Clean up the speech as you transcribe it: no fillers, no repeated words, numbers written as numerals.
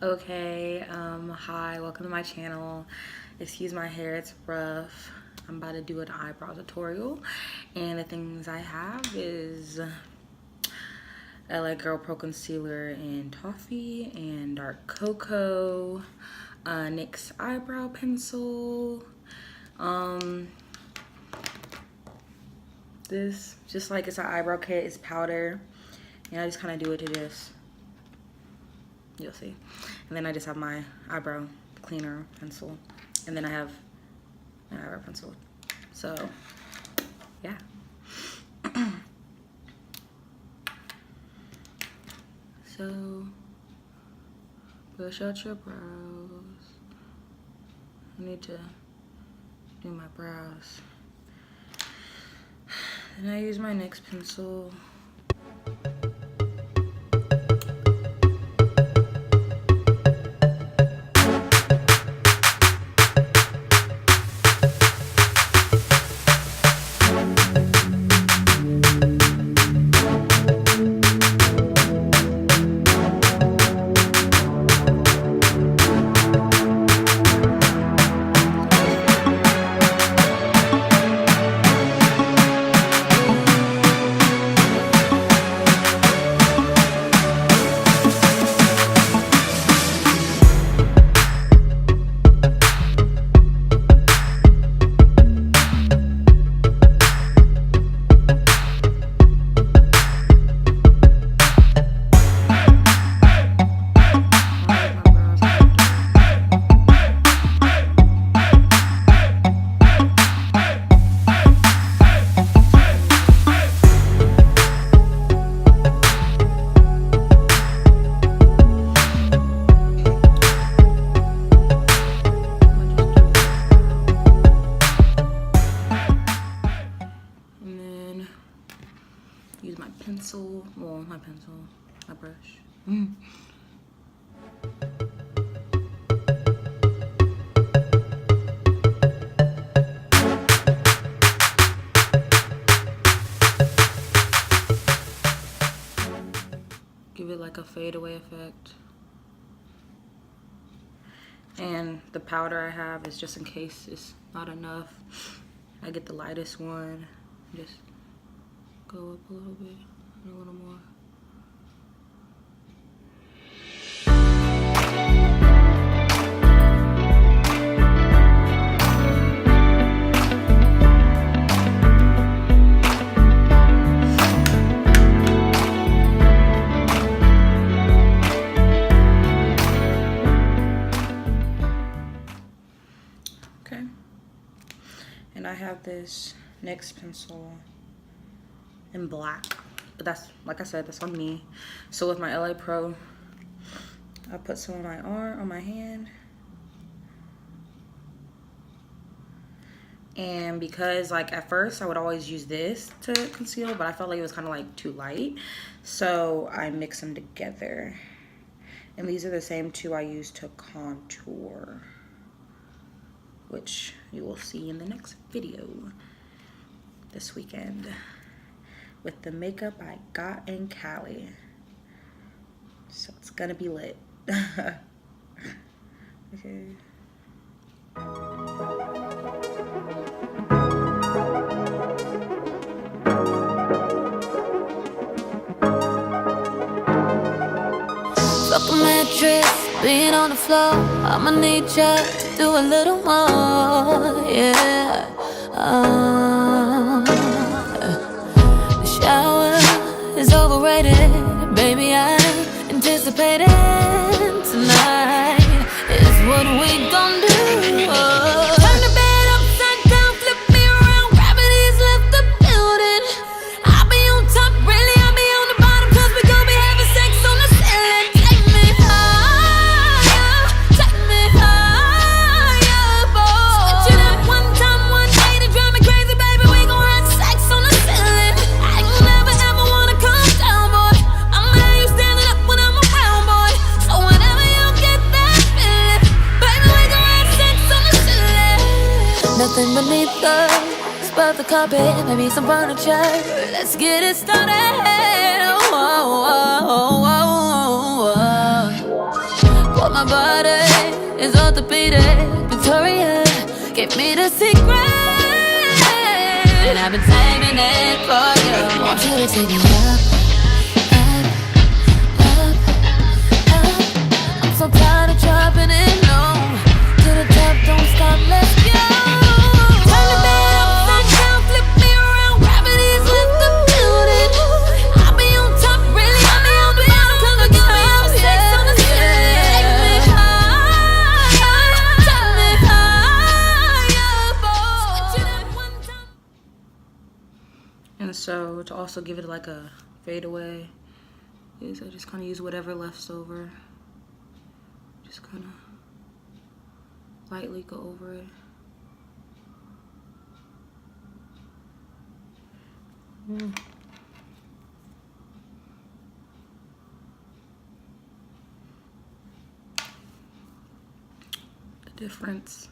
Okay, hi, welcome to my channel. Excuse my hair, it's rough. I'm about to do an eyebrow tutorial, and the things I have is LA Girl Pro Concealer in Toffee and dark cocoa, NYX eyebrow pencil, this, just like it's an eyebrow kit, it's powder, and I just kind of do it to just, you'll see. And then I just have my eyebrow cleaner pencil, and then I have an eyebrow pencil. So yeah. So brush out your brows. I need to do my brows. Then I use my NYX pencil. Use my pencil, my brush. Give it like a fadeaway effect. And the powder I have is just in case it's not enough. I get the lightest one. Just go up a little bit and a little more. Okay. And I have this NYX pencil in black, but that's, like I said, that's on me. So with my LA Pro, I put some on my arm, on my hand, and because like at first I would always use this to conceal, but I felt like it was kind of like too light, so I mix them together. And these are the same two I use to contour, which you will see in the next video this weekend with the makeup I got in Cali. So it's gonna be lit. Okay. Fuck a mattress, being on the floor. I'ma need ya to do a little more, yeah. The shower is overrated, baby. I'm anticipating tonight is what we gon' do. Turn the bed upside down, flip me around. Gravity's left the building. I'll be on top, really, I'll be on the bottom, 'cause we gon' be having sex on the ceiling. Take me higher, boy. Switch it up one time, 180, drive me crazy, baby. We gon' have sex on the ceiling. I ain't never ever wanna come down, boy. I'ma have you standing up when I'm around, boy. So whenever you get that feeling, baby, we gon' have sex on the ceiling. Nothing beneath us but the carpet, maybe some furniture. Let's get it started. Pour my my body is orthopedic. Victoria gave me the secret, and I've been saving it for you. Want you to take me up, up, up, up. I'm so tired of dropping it low. To the top, don't stop, let's go. Turn the bed upside down, flip me around. Gravity's left the building. I'll be on top, really, I'll be on the bottom. Cause I give me some sex on the ceiling. Take me higher, take me higher, boy. Switch it up one time. And so to also give it like a fade away is I just kind of use whatever left over. Just kind of lightly go over it. The difference.